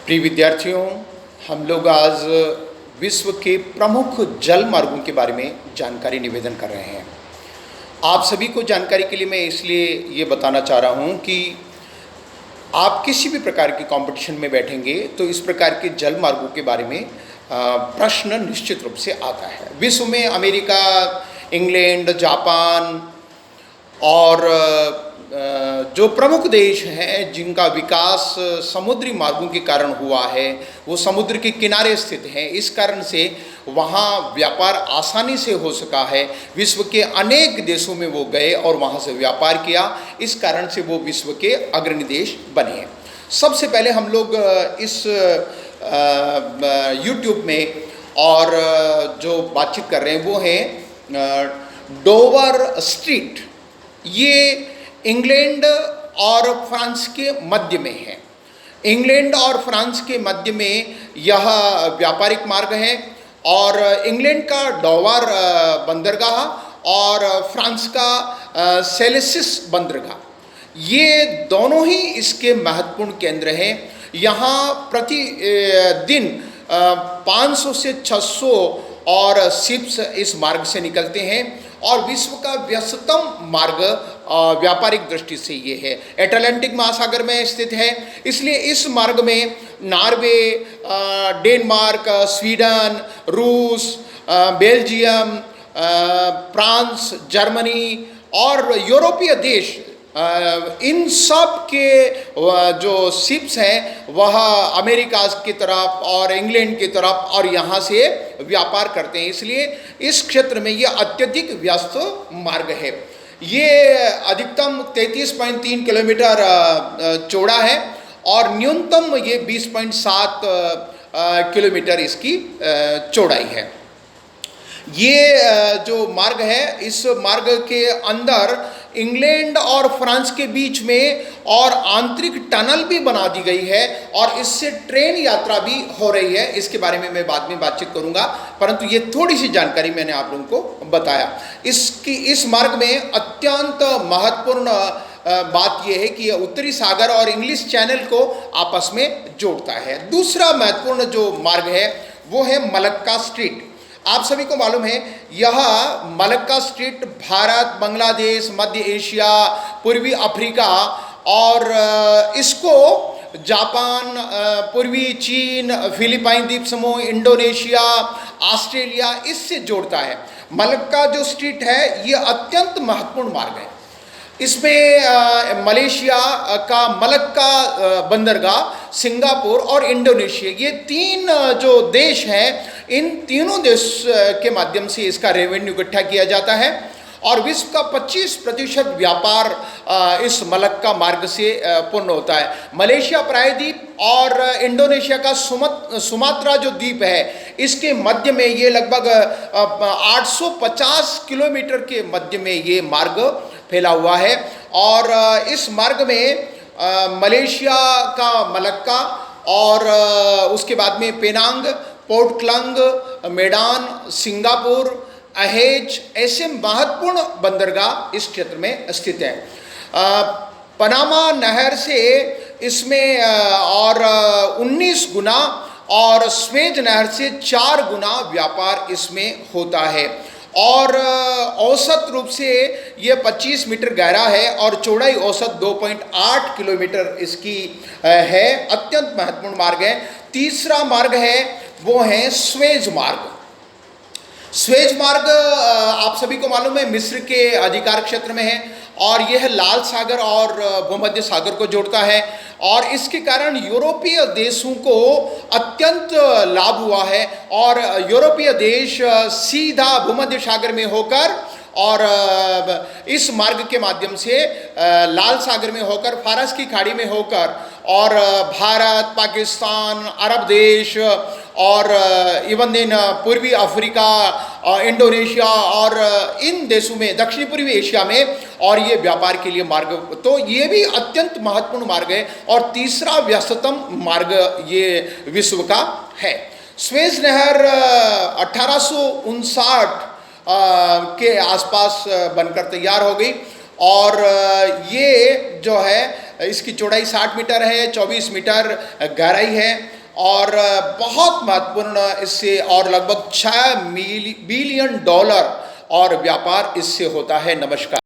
प्रिय विद्यार्थियों, हम लोग आज विश्व के प्रमुख जल मार्गों के बारे में जानकारी निवेदन कर रहे हैं। आप सभी को जानकारी के लिए मैं इसलिए ये बताना चाह रहा हूँ कि आप किसी भी प्रकार की कंपटीशन में बैठेंगे तो इस प्रकार के जल मार्गों के बारे में प्रश्न निश्चित रूप से आता है। विश्व में अमेरिका, इंग्लैंड, जापान और जो प्रमुख देश हैं जिनका विकास समुद्री मार्गों के कारण हुआ है, वो समुद्र के किनारे स्थित हैं। इस कारण से वहाँ व्यापार आसानी से हो सका है। विश्व के अनेक देशों में वो गए और वहाँ से व्यापार किया। इस कारण से वो विश्व के अग्रणी देश बने हैं। सबसे पहले हम लोग इस YouTube में और जो बातचीत कर रहे हैं वो है डोवर स्ट्रीट। ये इंग्लैंड और फ्रांस के मध्य में है। इंग्लैंड और फ्रांस के मध्य में यह व्यापारिक मार्ग है और इंग्लैंड का डोवर बंदरगाह और फ्रांस का सेलेसिस बंदरगाह, ये दोनों ही इसके महत्वपूर्ण केंद्र हैं। यहाँ प्रति दिन 500 से 600 और शिप्स इस मार्ग से निकलते हैं और विश्व का व्यस्तम मार्ग व्यापारिक दृष्टि से ये है। अटलांटिक महासागर में स्थित है, इसलिए इस मार्ग में नॉर्वे, डेनमार्क, स्वीडन, रूस, बेल्जियम, फ्रांस, जर्मनी और यूरोपीय देश, इन सब के जो शिप्स हैं वह अमेरिका की तरफ और इंग्लैंड की तरफ और यहाँ से व्यापार करते हैं। इसलिए इस क्षेत्र में ये अत्यधिक व्यस्त मार्ग है। ये अधिकतम 33.3 किलोमीटर चौड़ा है और न्यूनतम ये 20.7 किलोमीटर इसकी चौड़ाई है। ये जो मार्ग है, इस मार्ग के अंदर इंग्लैंड और फ्रांस के बीच में और आंतरिक टनल भी बना दी गई है और इससे ट्रेन यात्रा भी हो रही है। इसके बारे में मैं बाद में बातचीत करूंगा, परंतु ये थोड़ी सी जानकारी मैंने आप लोगों को बताया। इस मार्ग में अत्यंत महत्वपूर्ण बात यह है कि यह उत्तरी सागर और इंग्लिश चैनल को आपस में जोड़ता है। दूसरा महत्वपूर्ण जो मार्ग है वो है मलक्का स्ट्रीट। आप सभी को मालूम है यह मलक्का स्ट्रीट भारत, बांग्लादेश, मध्य एशिया, पूर्वी अफ्रीका और इसको जापान, पूर्वी चीन, फिलीपाइन द्वीप समूह, इंडोनेशिया, ऑस्ट्रेलिया इससे जोड़ता है। मलक्का जो स्ट्रीट है ये अत्यंत महत्वपूर्ण मार्ग है। इसमें मलेशिया का मलक्का बंदरगाह, सिंगापुर और इंडोनेशिया, ये तीन जो देश हैं, इन तीनों देश के माध्यम से इसका रेवेन्यू इकट्ठा किया जाता है और विश्व का 25% व्यापार इस मलक्का मार्ग से पूर्ण होता है। मलेशिया प्रायद्वीप और इंडोनेशिया का सुमात्रा जो द्वीप है, इसके मध्य में ये लगभग 850 किलोमीटर के मध्य में ये मार्ग फैला हुआ है और इस मार्ग में मलेशिया का मलक्का और उसके बाद में पेनांग, पोर्ट क्लंग, मेडान, सिंगापुर, अहेज ऐसे महत्वपूर्ण बंदरगाह इस क्षेत्र में स्थित हैं। पनामा नहर से इसमें और 19 गुना और स्वेज नहर से 4 गुना व्यापार इसमें होता है और औसत रूप से ये 25 मीटर गहरा है और चौड़ाई औसत 2.8 किलोमीटर इसकी है। अत्यंत महत्वपूर्ण मार्ग है। तीसरा मार्ग है वो है स्वेज मार्ग। स्वेज मार्ग आप सभी को मालूम है मिस्र के अधिकार क्षेत्र में है और यह लाल सागर और भूमध्य सागर को जोड़ता है और इसके कारण यूरोपीय देशों को अत्यंत लाभ हुआ है और यूरोपीय देश सीधा भूमध्य सागर में होकर और इस मार्ग के माध्यम से लाल सागर में होकर, फारस की खाड़ी में होकर और भारत, पाकिस्तान, अरब देश और इवन दिन पूर्वी अफ्रीका, इंडोनेशिया और इन देशों में, दक्षिणी पूर्वी एशिया में और ये व्यापार के लिए मार्ग, तो ये भी अत्यंत महत्वपूर्ण मार्ग है और तीसरा व्यस्ततम मार्ग ये विश्व का है। स्वेज नहर 1859 के आसपास बनकर तैयार हो गई और ये जो है इसकी चौड़ाई 60 मीटर है, 24 मीटर गहराई है और बहुत महत्वपूर्ण इससे, और लगभग $6 बिलियन और व्यापार इससे होता है। नमस्कार।